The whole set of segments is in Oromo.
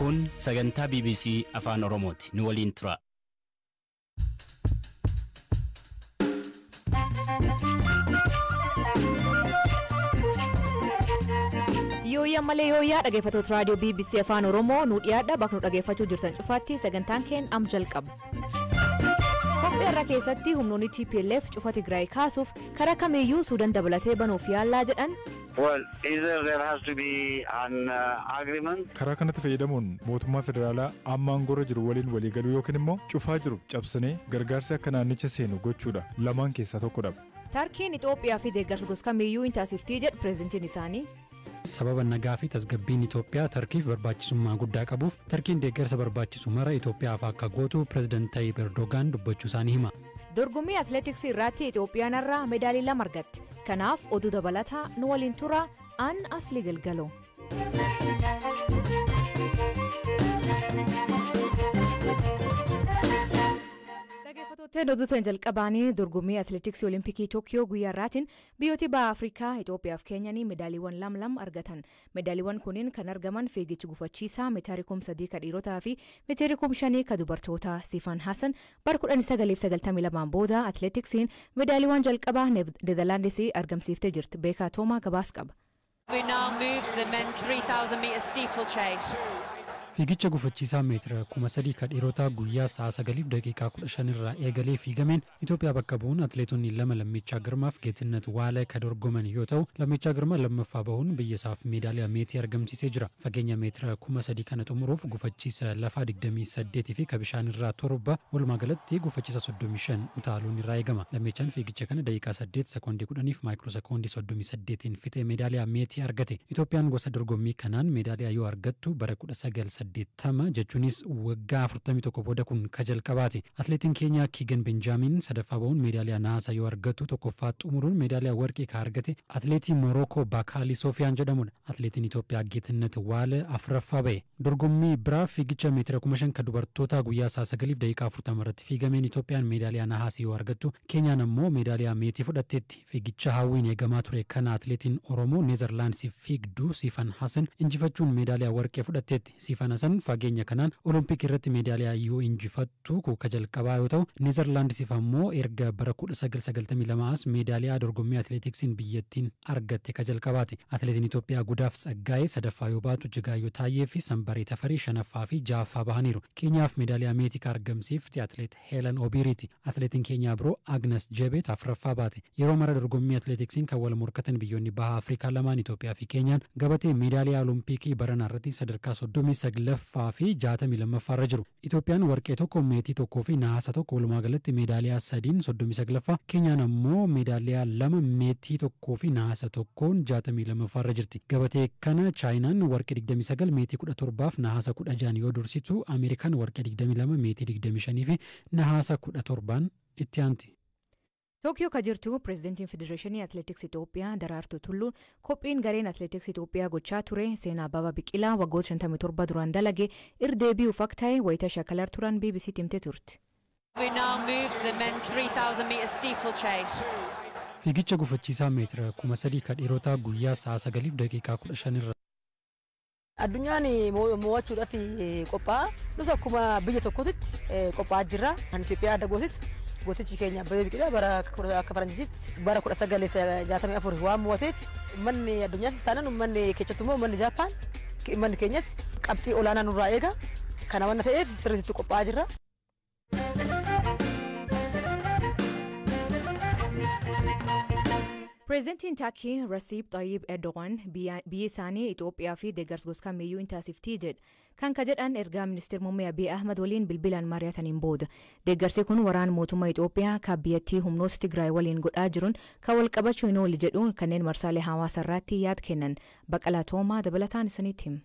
Kun sagantaa BBC Afaan Oromooti. Nu waliin tura. Yooyyaa malee yooyyaa dhaggeeffattoota raadiyoo BBC Afaan Oromoo nu dhiyaadha bakka nu dhaggeeffachuu jirtan cufaatti sagantaan keenya am jalqaba. Kopheerra keessatti humnoonni TPLF cufa Tigraay kaasuuf karaa kamiyyuu Suudaan dabalatee banuuf yaallaa jedhan. Well, either there has to be an agreement. Karaa kanatti fayyadamuun mootummaa federaalaa ammaan gora jiru waliin walii galuu yookiin immoo cufaa jiru cabsanii gargaarsi akka naannicha seenu gochuudha. Lamaan keessaa tokkodha. Tarkiin Itoophiyaa fi deeggarsa gosa kamiyyuu hin taasiftii jedhu pireezidantiin isaanii. Sababa nagaa fi tasgabbiin Itoophiyaa Tarkiif barbaachisummaa guddaa qabuuf Tarkiin deeggarsa barbaachisu mara Itoophiyaaf akka gootu pireezidantii Tayyip Erdogan dubbachuu isaanii hima. Dorgommii atileetiksii irratti Itoophiyaan irraa meedaalii 2 argatte. Kanaaf oduu dabalataa nu waliin tura aan Aslii Galgaloo. Dhaggeeffattoota oduutiin jalqabaanii dorgommii atileetiksii Olimpikii Tookiyoo guyyaa irraatiin biyyooti baha Afrikaa Itoophiyaa fi Keeniyaan meedaaliiwwan 2 argatan. Meedaaliiwwan kunniin kan argaman fiigichi gufachiisaa meetira 3,000 ka dhiirotaa fi meetira 5,000 ka dubartootaa. Sifan Hassan bara 1992 booda atileetiksiin meedaaliiwwan jalqabaa Neezerlaandisii argamsiiftee jirti. Beekaa Toomaa gabaas qaba. We now move to the men's 3,000 meter steeplechase. Fiigicha gufachiisaa meetira 3,000 ka dhiirotaa guyyaa sa'a 9 daqiiqaa 15 irraa eegalee fiigameen Itoophiyaa bakka bu'uun atileetonni 2 Lammichaa Girmaaf Geetinnat Waalee ka dorgoman yoo ta'u Lammichaa Girmaa lammaffaa bahuun biyya isaaf meedaaliyaa meetii argamsiisee jira. Fageenya meetira 3,000 kana xumuruuf gufachiisa lafaa 28 fi ka bishaan irraa 7 walumaa galatti gufachiisa 35 utaaluun irraa eegama. Lammichaan fiigicha kana daqiiqaa 8 sekoondii 10 fi maayikiroo sekoondii 38 fixee meedaaliyaa meetii argate. Itoophiyaan gosa dorgommii kanaan meedaaliyaa yoo argattu bara 1980 jechuunis waggaa 41 booda kun ka jalqabaati. Atileetiin Keenyaa Kiigan Benjaamin sadaffaa bahuun meedaaliyaa naasaa yoo argattu tokkoffaa xumuruun meedaaliyaa warqii ka argate atileetii Morookoo Baakaalii Soofiyaan jedhamudha. Atileetiin Itoophiyaa Geetinnat Waalee afuraffaa bahe. Dorgommii biraa fiigicha meetira 5,000 ka dubartootaa guyyaa sa'a 9 daqiiqaa 40 irratti fiigameen Itoophiyaan meedaaliyaa naasii yoo argattu Keenyaan ammoo meedaaliyaa meetii fudhatteetti. Fiigicha hawwiin eegamaa ture kana atileetiin Oromoo Neezerlaandsiif fiigduu Sifan Hassan injifachuun meedaaliyaa warqee fudhatteetti. Sifan Hassan fageenya kanaan Olompik irratti meedaaliyaa yoo injifattu ka jalqabaa yoo ta'u Neezerlaandsiif ammoo erga bara 1992 meedaaliyaa dorgommii atileetiksiin biyyattiin argatte ka jalqabaati. Atileetiin Itoophiyaa Gudaaf Tsaggaayee sadaffaa yoo baatu Jigaayyoo Taayyee fi Sanbaree Tafarii shanaffaa fi ja'affaa bahaniiru. Keenyaaf meedaaliyaa meetii ka argamsiifte atileet Heelan Obiiriiti. Atileetiin Keenyaa biroo Agnes Jebeet afuraffaa baate. Yeroo mara dorgommii atileetiksiin kan wal morkatan biyyoonni baha Afrikaa lamaan Itoophiyaa fi Keenyaan gabatee meedaaliyaa Olompikii baranaa irratti sadarkaa 39ffaa fi 62ffaa irra jiru. Itoophiyaan warqee tokko meetii tokkoo fi naasa tokko walumaa galatti meedaaliyaa 3 39ffaa. Keenyaan ammoo meedaaliyaa 2 meetii tokkoo fi naasa tokkoon 62ffaa irra jirti. Gabatee kana Chaayinaan warqee 29 meetii 17 fi naasa 16 yoo dursitu Ameerikaan warqee 22 meetii 25 fi naasa 17 itti aanti. Tookiyoo ka jirtu pireezidantiin Federeeshinii Atileetiksii Itoophiyaa Daraartuu Tulluu qophiin gareen Atileetiksii Itoophiyaa gochaa ture seenaa Abbabaa Biqilaa waggoota 57 duraan dalage irdeebi'uuf akka ta'e wayita shakalar turan BBC timtee turte. We now move to the men's 3,000 meter steeplechase. Fiigicha gufachiisaa meetira 3,000 ka dhiirotaa guyyaa sa'a 9 daqiiqaa 15 irra. Addunyaan mo'achuudhaaf qophaa'a. Nus akkuma biyya tokkootti qophaa'aa jirra. Kan Itoophiyaa dagoosisu gootichi keenya Abbabaa Biqilaa bara akka faranjiitti bara 1964 waan mo'ateef uummanni addunyaattis taanaan uummanni keessattuu uummanni Jaappaan uummanni keenyas qabxii olaanaa nurraa eega. Kana waan ta'eef sirriitti qophaa'aa jirra. Pireezidantiin Turkii Rasiib Tayyip Erdogan biyya isaanii Itoophiyaa fi deeggarsa gosa kamiyyuu hin taasiftii jedha. Kan ka jedhan ergaa ministeera muummee Abiy Ahmad waliin bilbilaan mari'ataniin booda. Deeggarsi kun waraana mootummaa Itoophiyaa ka biyyattii humnoota Tigraay waliin godhaa jiruun kan wal qabachuu hin oolu jedhuun kanneen marsaalee hawaasa irratti yaada kennan. Baqqalaa Toomaa dabalataan isinitti hima.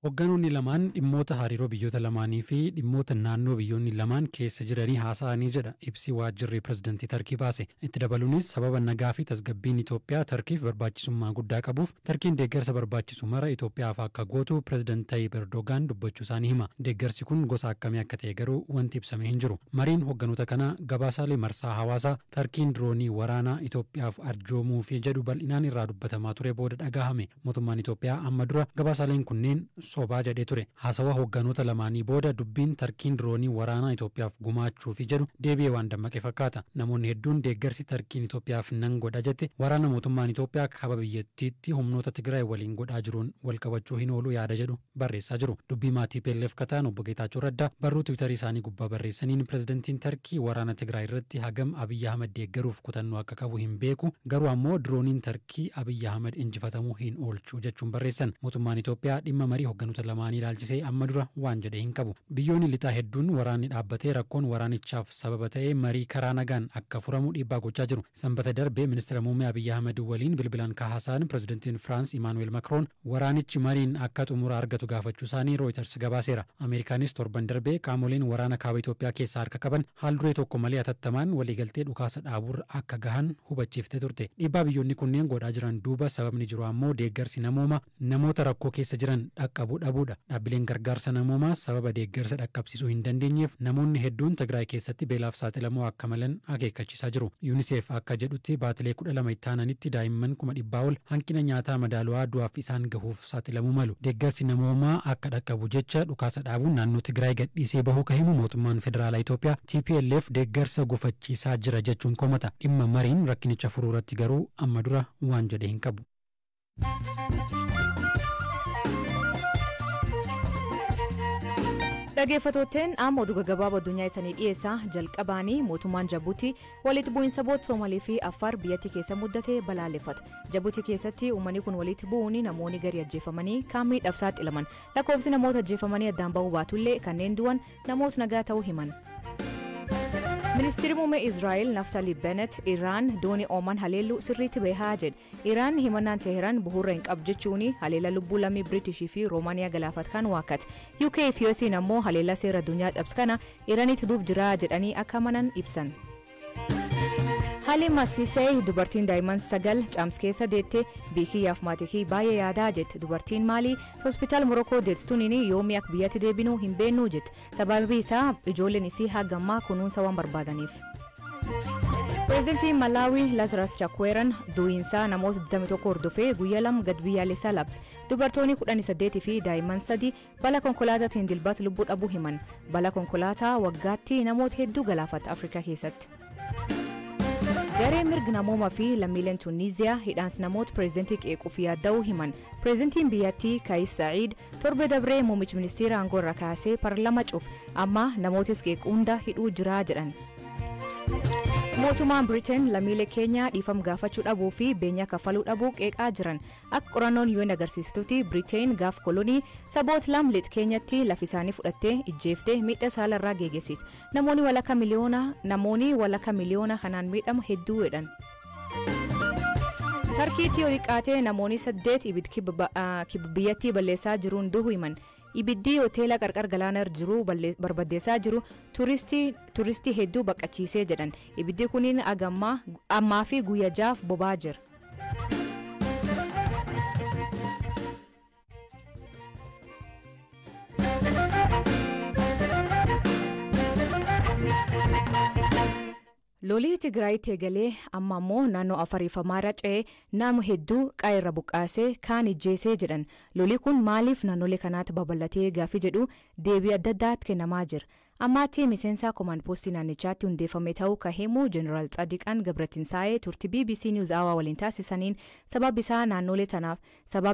Hogganoonni lamaan dhimmoota hariiroo biyyoota lamaanii fi dhimmoota naannoo biyyoonni lamaan keessa jiranii haasa'anii jedha ibsi waajjirri pireezidantii Tarkii baase. Itti dabaluunis sababa nagaa fi tasgabbiin Itoophiyaa Tarkiif barbaachisummaa guddaa qabuuf Tarkiin deeggarsa barbaachisu mara Itoophiyaaf akka gootu pireezidantii Tayyip Erdogan dubbachuu isaanii hima. Deeggarsi kun gosa akkamii akka ta'e garuu wanti ibsamee hin jiru. Mariin hogganoota kana gabaasaalee marsaa hawaasaa Tarkiin diroonii waraanaa Itoophiyaaf arjoomuu fi jedhu bal'inaan irraa dubbatamaa ture booda dhagahame. Mootummaan Itoophiyaa amma dura gabaasaaleen kunneen sobaa jedhee ture. Haasawa hoogganoota lamaanii booda dubbiin Tarkiin diroonii waraanaa Itoophiyaaf gumaachuuf jedhu deebi'ee waan dammaqe fakkaata. Namoonni hedduun deeggarsi Tarkiin Itoophiyaaf nan godha jette waraana mootummaan Itoophiyaa kaaba biyyattiitti humnoota Tigraay waliin godhaa jiruun wal qabachuu hin oolu yaada jedhu barreessaa jiru. Dubbii maatii PLF kataan obbo Geetaachoo Raddaa barruu Tiwiitarii isaanii gubbaa barreessaniin pirezidantiin Tarkii waraana Tigraay irratti hagam Abiyyi Ahmad deeggaruuf kutannoo akka qabu hin beeku garuu ammoo dirooniin Tarkii Abiyyi Ahmad injifatamuu hin oolchu jechuun barreessan. Mootummaan Itoophiyaa dhimma marii hogganoota lamaanii ilaalchisee amma dura waan jedhe hin qabu. Biyyoonni lixaa hedduun waraanni dhaabbatee rakkoon waraanichaaf sababa ta'ee marii karaa nagaan akka furamu dhiibbaa gochaa jiru. Sanbata darbee ministeera muummee Abiyyi Ahmad waliin bilbilaan kaasaan pirezidantiin Firaans Imaanuweel Makroon waraanichi mariin akka xumura argatu gaafachuu isaanii Reuters gabaaseera. Ameerikaanis torban darbee qaamoleen waraana kaaba Itoophiyaa keessaa harka qaban haal duree tokko malee atattamaan waliigaltee dhukaasa dhaabuurra akka gahan hubachiiftee turte. Dhiibbaa biyyoonni kunneen godhaa jiran duuba sababni jiru ammoo deeggarsi namoomaa namoota rakkoo keessa jiran dhaqqabuu dhabuudha. Dhaabbileen gargaarsa namoomaa sababa deeggarsa dhaqqabsiisuu hin dandeenyeef namoonni hedduun Tigraay keessatti beelaaf saaxilamoo akka malan akeekkachiisaa jiru. UNICEF akka jedhutti baatilee 12 itti aananitti daa'imman 100 ol hanqina nyaataa madaalawaa du'aaf isaan gahuuf saaxilamuu malu. Deeggarsi namoomaa akka dhaqqabu jecha dhukaasa dhaabuun naannoo Tigraay gadhiisee bahuu ka himu mootummaan federaalaa Itoophiyaa TPLF deeggarsa gufachiisaa jira jechuun komata. Dhimma mariin rakkinicha furuuratti garuu amma dura waan jedhe hin qabu. Dhaggeeffattootni amma oduu gaggabaaboo addunyaa isanii dhiyeessaa jalqabaanii mootummaan Jabuutii walitti bu'iinsa boot Soomaalii fi Affaar biyyattii keessa muddate balaaleffata. Jabuutii keessatti uummanni kun walitti bu'uun namoonni gari ajjeefamanii kaan miidhaaf saaxilaman. Lakkoofsi namoota ajjeefamanii addaan ba'uu baatullee kanneen du'an namoota nagaa ta'uu himan. Ministeerri muummee Israa'el Naftali Bennett Iraan doonii Ooman haleelluu sirriitti beekaa jedhe. Iraan himannaan Teheraan bu'uura hin qabu jechuun haleella lubbuu lammii Biriitishii fi Roomaaniyaa galaafate kan waakkate. UK fi US'n ammoo haleella seera addunyaa cabse kana Iraanitti duub jira jedhanii akka amanan ibsan. Haaliin Masisee dubartiin daa'imman 9 caamsa keessa deette biikiyyaaf maatii baay'ee yaadaa jette. Dubartiin maalii hospitaal Morokoo deettuun yoomii akka biyyatti deebinuu hin beennuu jette. Sababii isaa ijoolleen isii hagammaa kunuunsa waan barbaadaniif. Pireezidantiin Malaawii Lazarus Chakwera du'iinsa namoota 21 hordofee guyyaa 2 gad biyyaalessaa labse. Dubartoonni 18 fi daa'imman 3 balaa konkolaataatiin dilbata lubbuu dhabuu himan. Balaa konkolaataa waggaatti namoota hedduu galaafata Afrikaa keessatti. Garee mirga namoomaa fi lammiileen Tuniiziyaa hidhaansi namoota pireezidantii qeequuf yaadda'uu himan. Pireezidantiin biyyattii Kaayis Sa'iid torba dabree muummicha ministeera aangoo irra kaasee paarlaamaa cufe amma namootis qeequ hunda hidhuu jira jedhan. Mootummaan Biriteen lammiilee keenya dhiifama gaafachuu dhabuu fi beenyaa kaffaluu dhabuu qeeqaa jiran. Akka qorannoon UN agarsiistutti Biriteen gaaf kolonii saboota lamliit keenyatti lafa isaanii fudhattee ijjeeftee miidhaa saalarraa geessiste. Namoonni walakkaa miliyoona kanaan miidhama hedduu jedhan. Tarkiitti yoo xiqqaate namoonni 8 ibidda biyyattii balleessaa jiruun du'uu himan. Ibiddi hoteela qarqara galaanaa irra jiru barbadeessaa jiru turistii hedduu baqachiisee jedhan. Ibiddi kuniin ammaa fi guyyaa 6 bobaa jira. Lolii Tigraayitti eegalee amma ammoo naannoo Affaariif Amaaraa ce'ee nama hedduu qaayirra buqqaasee kaan ijjeesee jedhan. Lolii kun maaliif naannolee kanaatti babal'atee gaaffii jedhu deebii adda addaatti kennamaa jira. Ammaatti miseensa koomaan poostii naannichaatti hundeeffame ta'uu kan himu Jeneraal Tsadiqaan Gabratinsaayee turtii BBC News Hour waliin taasisaniin sababa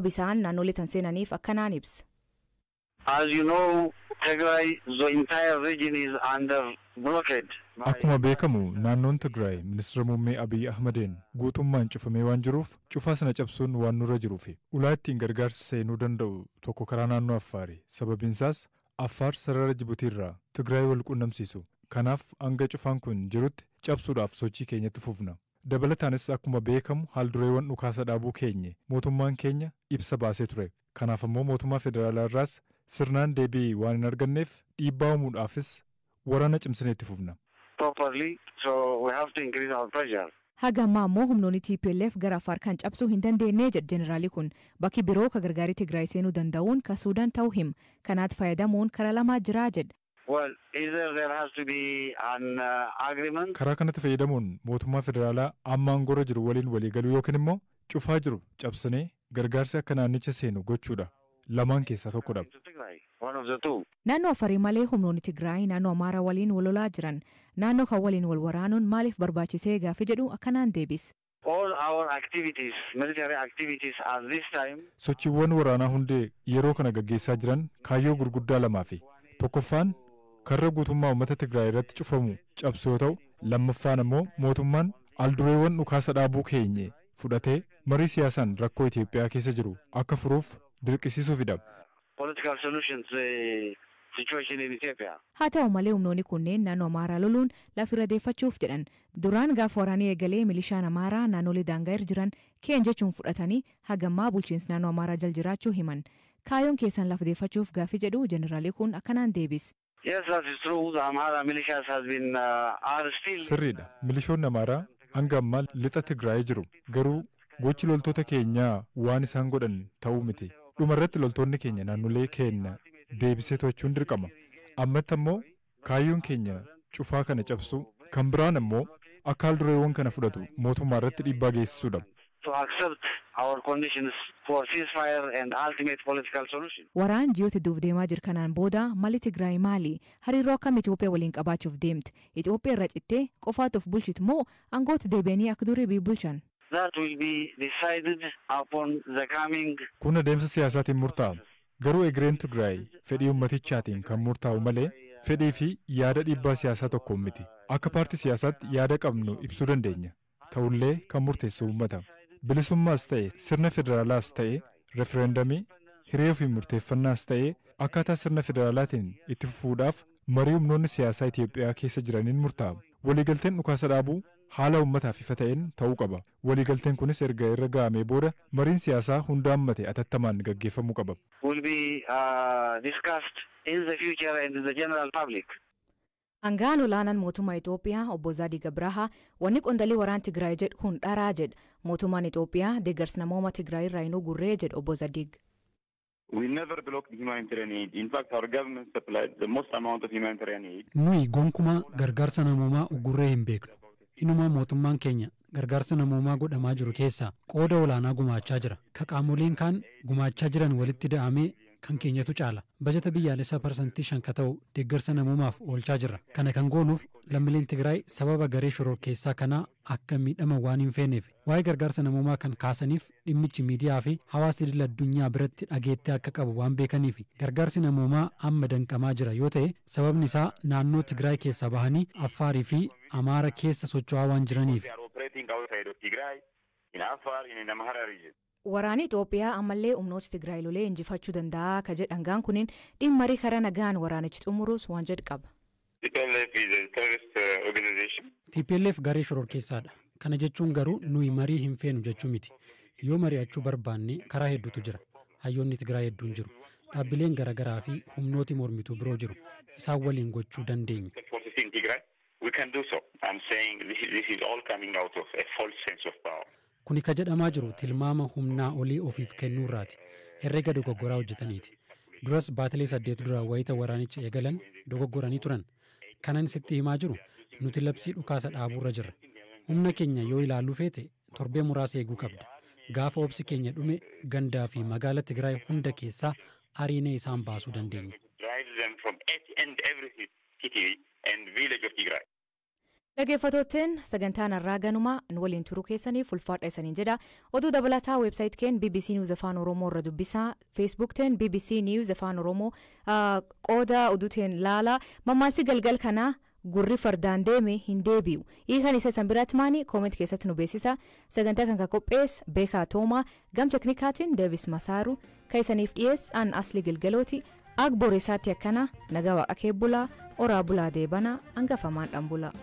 isaan naannolee tan seenaniif akkanaan ibsa. As you know, Tigray, the entire region is under blockade. Akkuma beekamu naannoon Tigraay ministeera muummee Abiyyi Ahmadiin guutummaan cufamee waan jiruuf cufaa sana cabsuun waan nurra jiruufi ulaa ittiin gargaarsa seenuu danda'u tokko karaa naannoo Affaari. Sababiinsaas Affaar sarara Jibuutiirraa Tigraay wal quunnamsiisu. Kanaaf hanga cufaan kun jirutti cabsuudhaaf sochii keenyatti fufna. Dabalataanis akkuma beekamu haaldureewwan dhukaasa dhaabuu keenya mootummaan keenya ibsa baasee ture. Kanaaf ammoo mootummaa federaalaa irraas sirnaan deebii waan hin arganneef dhiibbaa uumuudhaafis waraana cimsinee itti fufna. Properly, so we have to increase our pressure. Haga ammaa ammoo humnoonni TPLF gara Affaar kan cabsuu hin dandeenye jedhe jeneraali kun bakki biroo ka gargaarii Tigraay seenuu danda'uun ka Suudaan ta'uu hima. Kanaatti fayyadamuun karaa lamaa jira jedha. Well, either there has to be an agreement. Karaa kanatti fayyadamuun mootummaa federaalaa amma aangoo jiru waliin waliigaluu yookiin immoo cufaa jiru cabsinee gargaarsi akka naannicha seenu gochuudha. lamaan keessaa tokkodha. One of the two. Naannoo Afarii malee humnoonni Tigraay naannoo Amaaraa waliin wal lolaa jiran naannoo kan waliin wal waraanuun maaliif barbaachisee gaaffii jedhu akkanaan deebis. All our activities, military activities at this time. Sochiiwwan waraanaa hundee yeroo kana gaggeessaa jiran kaayyoo gurguddaa lamaa fi tokkoffaan karra guutummaa uummata Tigraay irratti cufamu cabsu yoo ta'u lammaffaan immoo mootummaan aldureewwan dhukaasa dhaabuu keenye fudhatee marii siyaasaan rakkoo Itoophiyaa keessa jiru akka furuuf dirqisiisuufidha. Political solutions situation in Ethiopia. Haa ta'u malee humnoonni kunneen naannoo Amaaraa loluun lafirra deeffachuuf jedhan duraan gaafa waraanii eegalee milishaan Amaaraa naannolee daangaa jiran keen jechuun fudhatanii hagammaa bulchiinsi naannoo Amaaraa jal jiraachuu himan. Kaayyoon keessan lafa deeffachuuf gaaffii jedhu jeneraalii kun akkanaan deebis. Yes, that is true. The Amara militias has been are still. Sirriidha. Milishoonni Amaaraa hanga ammaa lixa Tigraay jiru. Garuu gochi loltoota keenyaa waan isaan godhan ta'uu miti. Dhumarratti loltoonni keenya naannolee keenya deebisee to'achuun dirqama. Ammatti ammoo kaayyoon keenya cufaa kana cabsu kan biraan ammoo akka aldureewwan kana fudhatu mootummaa irratti dhiibbaa geessisuudha. To accept our conditions for ceasefire and ultimate political solution. Waraan ji'oota duuf deemaa jiru kanaan booda malli Tigraay maali? Hariiroo akkam Itoophiyaa waliin qabaachuuf deemte? Itoophiyaa irra cittee qofaatuuf bulchitu moo aangoota deebi'anii akka durii bulchan? That will be decided upon the coming. Kun adeemsa siyaasaatiin murtaa'a. Garuu egereen Tigraay fedhii ummatichaatiin kan murtaa'u malee fedhii fi yaada dhiibbaa siyaasaa tokkoon miti. Akka paartii siyaasaatti yaada qabnu ibsuu dandeenya. Ta'ullee kan murteessu uummata. Bilisummaas ta'e sirna federaalaas ta'e referendamii hiree fi murteeffannaas ta'e akkaataa sirna federaalaatiin itti fufuudhaaf marii humnoonni siyaasaa Itoophiyaa keessa jiraniin murtaa'a. Waliigalteen dhukaasa dhaabuu haala uummataaf ifa ta'een ta'uu qaba. Waliigalteen kunis erga irra ga'amee booda mariin siyaasaa hunda hammate atattamaan gaggeeffamuu qaba. Will be discussed in the future and in the general public. Aangaan olaanaan mootummaa Itoophiyaa obbo Zadig Abrahaa wanni qondaalii waraan Tigraay jedhu kun dharaa jedha. Mootummaan Itoophiyaa deeggarsa namooma Tigraay irraa hin gurree jedha obbo Zadig. We never blocked humanitarian aid. In fact, our government supplied the most amount of humanitarian aid. Nuyi gonkumaa gargaarsa namoomaa gurree hin beeknu. Inumaa mootummaan keenya gargaarsa namoomaa godhamaa jiru keessaa qooda olaanaa gumaachaa jira. Ka qaamoleen kaan gumaachaa jiran walitti da'amee kan keenyatu caala. Bajata biyyaalessaa parsantii 5 ta'u deeggarsa namoomaaf oolchaa jira. Kana kan goonuuf lammiileen Tigraay sababa garee shororkeessaa kanaa akka miidhama waan hin feeneef waa'ee gargaarsa namoomaa kan kaasaniif dhimmichi miidiyaa fi hawaasa idil addunyaa biratti dhageettee akka qabu waan beekaniif gargaarsi namoomaa amma danqamaa jira yoo ta'e sababni isaa naannoo Tigraay keessaa bahanii Affaarii fi Amaara keessa socho'aa waan jiraniif. Waraanni Itoophiyaa ammallee humnoota Tigraay lolee injifachuu danda'a ka jedhan gaan kuniin dhimma marii karaa nagaan waraanichi xumuruus waan jedhu qaba. TPLF garee shororkeessaadha. Kana jechuun garuu nuyi marii hin feenu jechuu miti. Yoo mari'achuu barbaanne karaa hedduutu jira. Hayyoonni Tigraay hedduun jiru. Dhaabbileen garaagaraa fi humnooti mormituu biroo jiru. Isaan waliin gochuu dandeenya. Kuni ka jedhamaa jiru tilmaama humnaa olii ofiif kennuurraati. Herrega dogoggoraa hojjetaniiti. Duras baatilee 8 dura wayita waraanicha eegalan dogoggoranii turan. Kanan sitti himaa jiru nuti labsii dhukaasa dhaabuurra jirra. Humna keenya yoo ilaaluu feete torbee muraasa eeguu qabda. Gaafa obsi keenya dhume gandaa fi magaala Tigraay hunda keessaa ariinee isaan baasuu dandeenya. Dhaggeeffattootteen sagantaan har'aa ganumaa nu waliin turuu keessaniif ulfaadha isaniin jedha. Oduu dabalataa weebsaayit keen BBC News Afaan Oromoo irra dubbisaa. Facebook teen BBC News Afaan Oromoo qooda oduuteen laala. Mammaasii galgal kanaa gurri fardaan deeme hin deebi'u. Hiikan isa isan biraatti maanii kooment keessatti nu beeksisa. Sagantaa kan qophees Beekaa Toomaa gam teknikaatiin Deevis Masaaru kan isaniif dhiyeessan Asli Gilgalooti. Ag Boreessaatti akkana nagaa waaqa keebbulaa oraa bulaa deebanaa hangafamaan dhanbulaa.